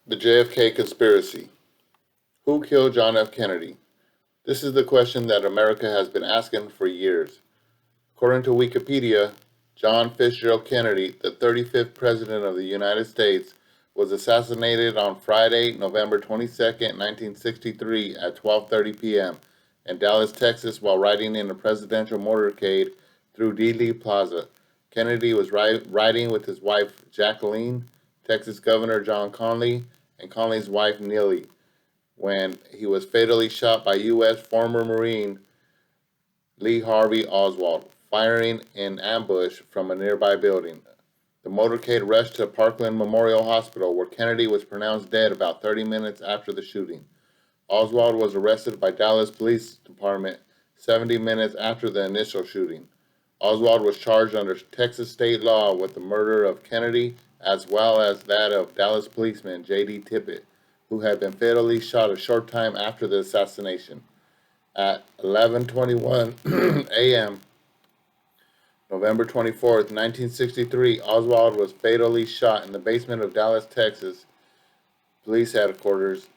The JFK Conspiracy. Who killed John F. Kennedy? This is the question that America has been asking for years. According to Wikipedia, John Fitzgerald Kennedy, the 35th President of the United States, was assassinated on Friday, November 22, 1963 at 12:30 p.m. in Dallas, Texas while riding in a presidential motorcade through Dealey Plaza. Kennedy was riding with his wife Jacqueline, Texas Governor John Connally, and Connally's wife Neely when he was fatally shot by U.S. former Marine Lee Harvey Oswald, firing in ambush from a nearby building. The motorcade rushed to Parkland Memorial Hospital, where Kennedy was pronounced dead about 30 minutes after the shooting. Oswald was arrested by Dallas Police Department 70 minutes after the initial shooting. Oswald was charged under Texas state law with the murder of Kennedy as well as that of Dallas policeman J.D. Tippit, who had been fatally shot a short time after the assassination. At 11:21 a.m. November 24th, 1963, Oswald was fatally shot in the basement of Dallas, Texas police headquarters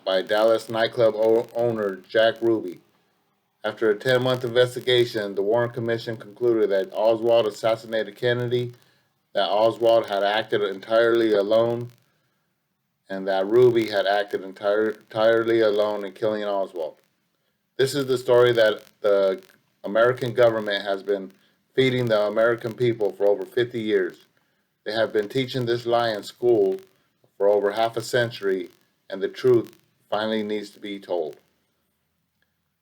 by Dallas nightclub owner Jack Ruby. After a 10-month investigation, the Warren Commission concluded that Oswald assassinated Kennedy, that Oswald had acted entirely alone, and that Ruby had acted entirely alone in killing Oswald. This is the story that the American government has been feeding the American people for over 50 years. They have been teaching this lie in school for over half a century, and the truth finally needs to be told.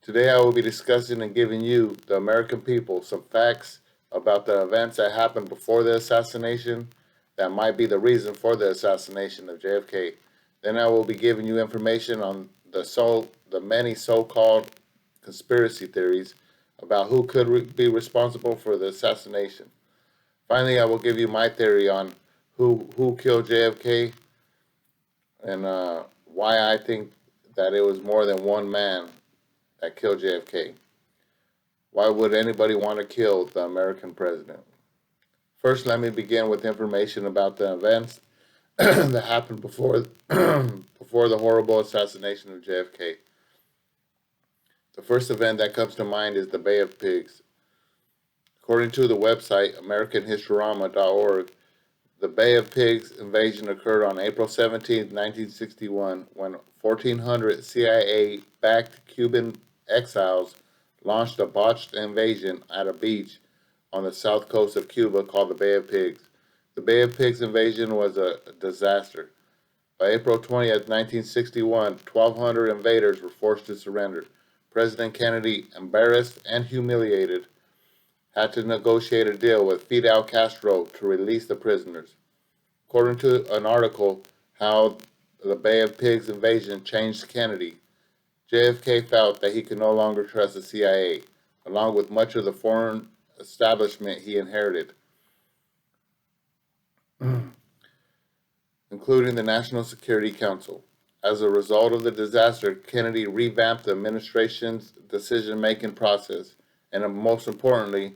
Today I will be discussing and giving you, the American people, some facts about the events that happened before the assassination that might be the reason for the assassination of JFK. Then I will be giving you information on the many so-called conspiracy theories about who could be responsible for the assassination. Finally, I will give you my theory on who killed JFK and why I think that it was more than one man that killed JFK. Why would anybody want to kill the American president? First, let me begin with information about the events that happened before before the horrible assassination of JFK. The first event that comes to mind is the Bay of Pigs. According to the website AmericanHistorama.org, the Bay of Pigs invasion occurred on April 17, 1961, when 1,400 CIA-backed Cuban exiles launched a botched invasion at a beach on the south coast of Cuba called the Bay of Pigs. The Bay of Pigs invasion was a disaster. By April 20th, 1961, 1,200 invaders were forced to surrender. President Kennedy, embarrassed and humiliated, had to negotiate a deal with Fidel Castro to release the prisoners. According to an article, How the Bay of Pigs invasion changed Kennedy, JFK felt that he could no longer trust the CIA, along with much of the foreign establishment he inherited, including the National Security Council. As a result of the disaster, Kennedy revamped the administration's decision-making process, and most importantly,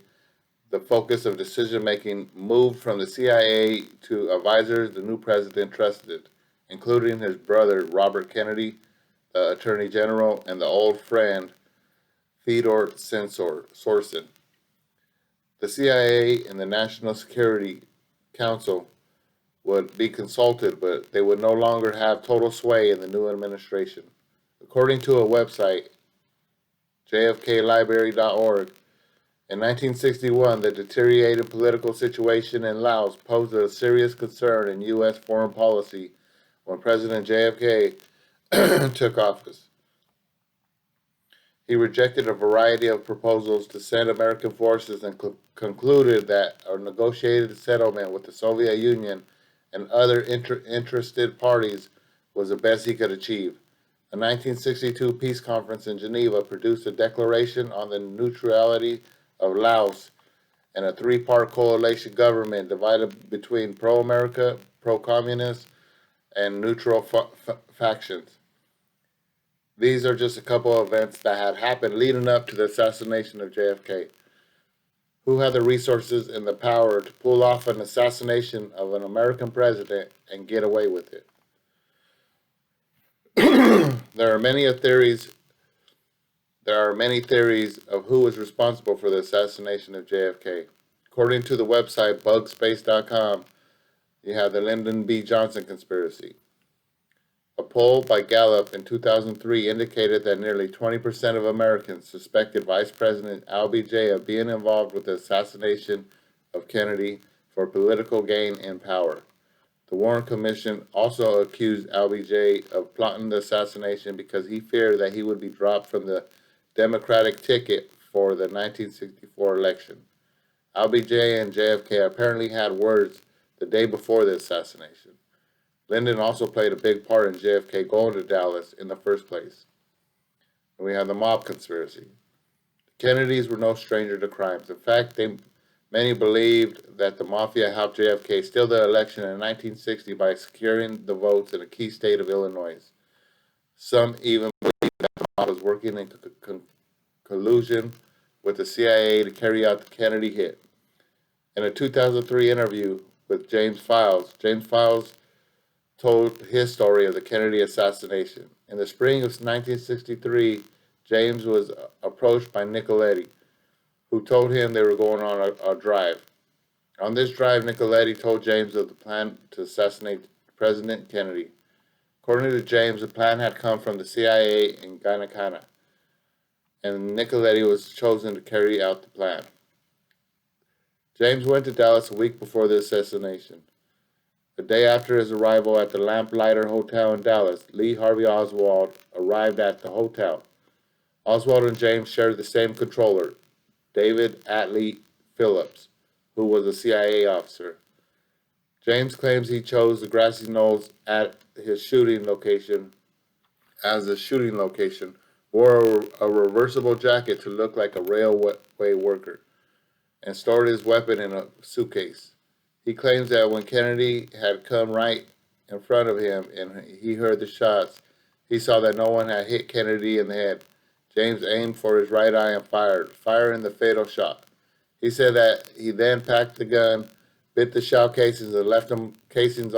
the focus of decision-making moved from the CIA to advisors the new president trusted, including his brother Robert Kennedy, the Attorney General, and the old friend Theodore Sorensen. The CIA and the National Security Council would be consulted, but they would no longer have total sway in the new administration. According to a website, jfklibrary.org, in 1961, the deteriorating political situation in Laos posed a serious concern in U.S. foreign policy when President JFK took office. He rejected a variety of proposals to send American forces and concluded that a negotiated settlement with the Soviet Union and other interested parties was the best he could achieve. A 1962 peace conference in Geneva produced a declaration on the neutrality of Laos and a three-part coalition government divided between pro-America, pro-communist, and neutral factions. These are just a couple of events that had happened leading up to the assassination of JFK. Who had the resources and the power to pull off an assassination of an American president and get away with it? There are many theories. There are many theories of who was responsible for the assassination of JFK. According to the website bugspace.com, you have the Lyndon B. Johnson conspiracy. A poll by Gallup in 2003 indicated that nearly 20% of Americans suspected Vice President LBJ of being involved with the assassination of Kennedy for political gain and power. The Warren Commission also accused LBJ of plotting the assassination because he feared that he would be dropped from the Democratic ticket for the 1964 election. LBJ and JFK apparently had words the day before the assassination. Lyndon also played a big part in JFK going to Dallas in the first place. And we have the mob conspiracy. The Kennedys were no stranger to crimes. In fact, many believed that the mafia helped JFK steal the election in 1960 by securing the votes in a key state of Illinois. Some even believed that the mob was working in collusion with the CIA to carry out the Kennedy hit. In a 2003 interview with James Files told his story of the Kennedy assassination. In the spring of 1963, James was approached by Nicoletti, who told him they were going on a drive. On this drive, Nicoletti told James of the plan to assassinate President Kennedy. According to James, the plan had come from the CIA in Guanacana, and Nicoletti was chosen to carry out the plan. James went to Dallas a week before the assassination. The day after his arrival at the Lamplighter Hotel in Dallas, Lee Harvey Oswald arrived at the hotel. Oswald and James shared the same controller, David Atlee Phillips, who was a CIA officer. James claims he chose the grassy knolls at his shooting location as a shooting location, wore a reversible jacket to look like a railway worker, and stored his weapon in a suitcase. He claims that when Kennedy had come right in front of him and he heard the shots, he saw that no one had hit Kennedy in the head. James aimed for his right eye and firing the fatal shot. He said that he then packed the gun, bit the shell casings, and left them casings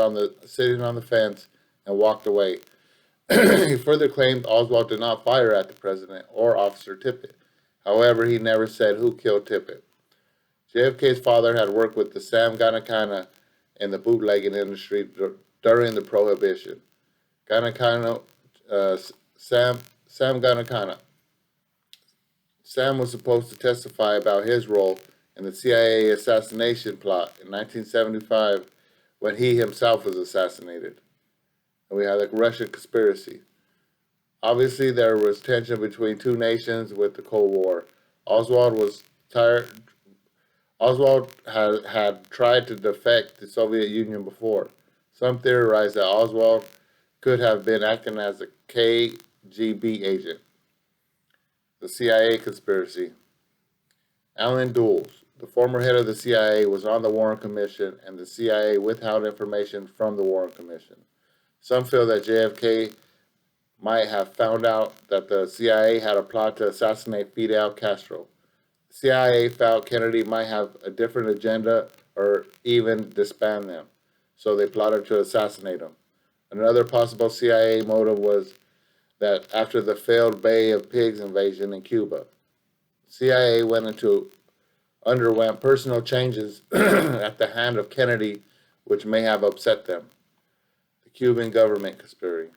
sitting on the fence and walked away. He further claimed Oswald did not fire at the president or Officer Tippit. However, he never said who killed Tippit. JFK's father had worked with the Sam Guanacana in the bootlegging industry during the Prohibition. Sam Guanacana. Sam was supposed to testify about his role in the CIA assassination plot in 1975 when he himself was assassinated. And we had the Russian conspiracy. Obviously, there was tension between two nations with the Cold War. Oswald had tried to defect the Soviet Union before. Some theorized that Oswald could have been acting as a KGB agent. The CIA conspiracy. Allen Dulles, the former head of the CIA, was on the Warren Commission, and the CIA withheld information from the Warren Commission. Some feel that JFK might have found out that the CIA had a plot to assassinate Fidel Castro. The CIA felt Kennedy might have a different agenda or even disband them, so they plotted to assassinate him. Another possible CIA motive was that after the failed Bay of Pigs invasion in Cuba, CIA underwent personal changes at the hand of Kennedy, which may have upset them. The Cuban government conspiracy.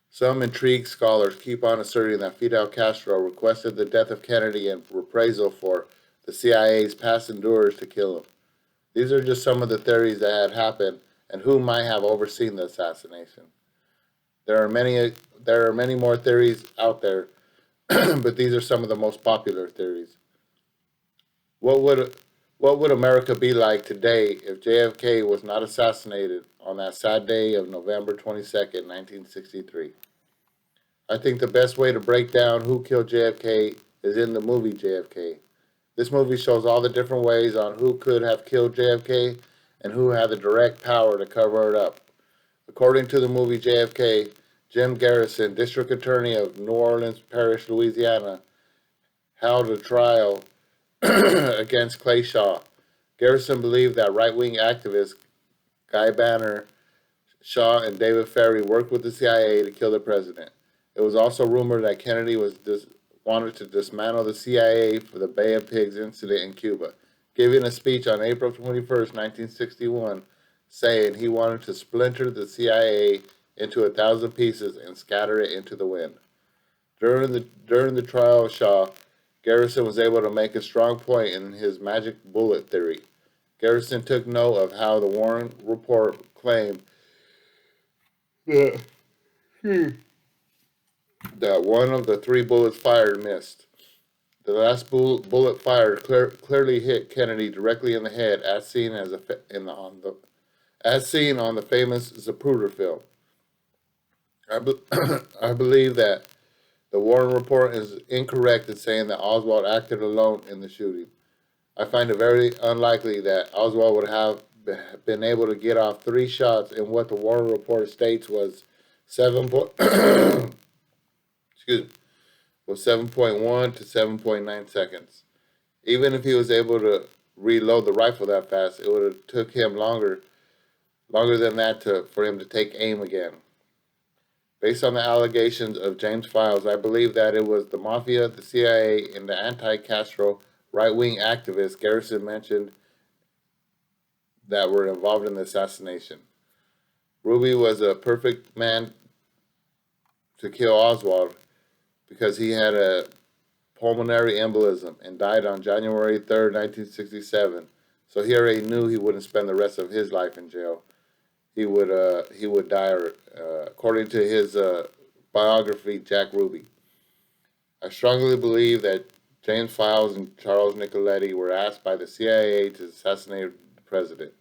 Some intrigued scholars keep on asserting that Fidel Castro requested the death of Kennedy in reprisal for the CIA's past endeavors to kill him. These are just some of the theories that had happened and who might have overseen the assassination. There are many more theories out there, but these are some of the most popular theories. What would America be like today if JFK was not assassinated on that sad day of November 22nd, 1963? I think the best way to break down who killed JFK is in the movie JFK. This movie shows all the different ways on who could have killed JFK and who had the direct power to cover it up. According to the movie JFK, Jim Garrison, District Attorney of New Orleans Parish, Louisiana, held a trial against Clay Shaw. Garrison believed that right-wing activists Guy Banner, Shaw, and David Ferrie worked with the CIA to kill the president. It was also rumored that Kennedy wanted to dismantle the CIA for the Bay of Pigs incident in Cuba, giving a speech on April 21st, 1961, saying he wanted to splinter the CIA into 1,000 pieces and scatter it into the wind. During the trial of Shaw, Garrison was able to make a strong point in his magic bullet theory. Garrison took note of how the Warren Report claimed that, that one of the three bullets fired missed. The last bullet fired clearly hit Kennedy directly in the head, as seen on the famous Zapruder film. I believe that the Warren Report is incorrect in saying that Oswald acted alone in the shooting. I find it very unlikely that Oswald would have been able to get off 3 shots in what the Warren Report states was 7.1 to 7.9 seconds. Even if he was able to reload the rifle that fast, it would have took him longer than that for him to take aim again. Based on the allegations of James Files, I believe that it was the Mafia, the CIA, and the anti-Castro right-wing activists Garrison mentioned that were involved in the assassination. Ruby was a perfect man to kill Oswald because he had a pulmonary embolism and died on January 3rd, 1967. So he already knew he wouldn't spend the rest of his life in jail. He would die, according to his biography, Jack Ruby. I strongly believe that James Files and Charles Nicoletti were asked by the CIA to assassinate the president.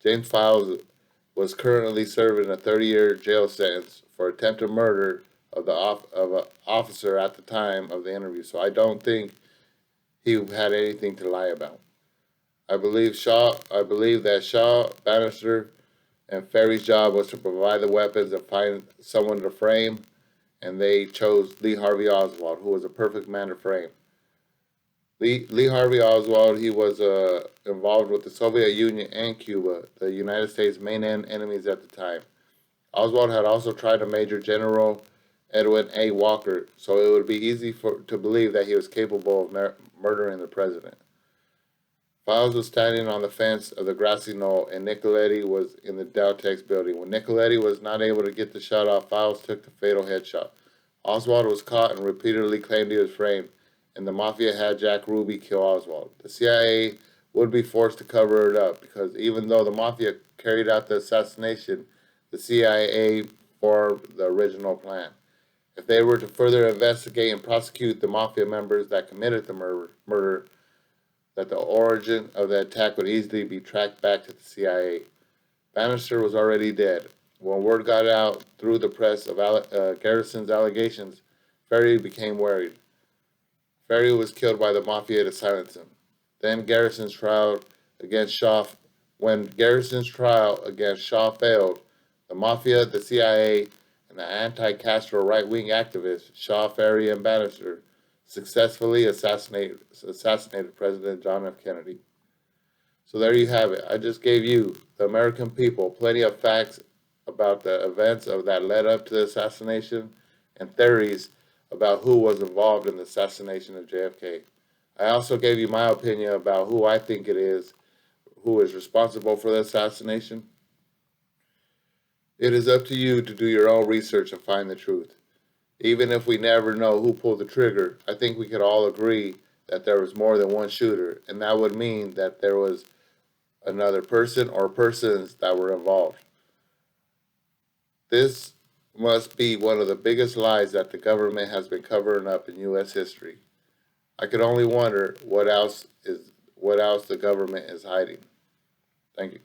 James Files was currently serving a 30-year jail sentence for attempted murder of an officer at the time of the interview, so I don't think he had anything to lie about. I believe that Shaw, Bannister, and Ferrie's job was to provide the weapons and find someone to frame, and they chose Lee Harvey Oswald, who was a perfect man to frame. Lee Harvey Oswald, he was involved with the Soviet Union and Cuba, the United States' main enemies at the time. Oswald had also tried to Major General Edwin A. Walker, so it would be easy to believe that he was capable of murdering the president. Files was standing on the fence of the grassy knoll, and Nicoletti was in the Dowtex building. When Nicoletti was not able to get the shot off, Files took the fatal headshot. Oswald was caught and repeatedly claimed he was framed, and the Mafia had Jack Ruby kill Oswald. The CIA would be forced to cover it up, because even though the Mafia carried out the assassination, the CIA formed the original plan. If they were to further investigate and prosecute the Mafia members that committed the murder, that the origin of the attack would easily be tracked back to the CIA. Bannister was already dead. When word got out through the press of Garrison's allegations, Ferrie became worried. Ferrie was killed by the Mafia to silence him. When Garrison's trial against Shaw failed, the Mafia, the CIA, and the anti-Castro right-wing activists, Shaw, Ferrie, and Bannister, successfully assassinated President John F. Kennedy. So there you have it. I just gave you, the American people, plenty of facts about the events that led up to the assassination and theories about who was involved in the assassination of JFK. I also gave you my opinion about who I think it is who is responsible for the assassination. It is up to you to do your own research and find the truth. Even if we never know who pulled the trigger, I think we could all agree that there was more than one shooter, and that would mean that there was another person or persons that were involved. This must be one of the biggest lies that the government has been covering up in U.S. history. I could only wonder what else the government is hiding. Thank you.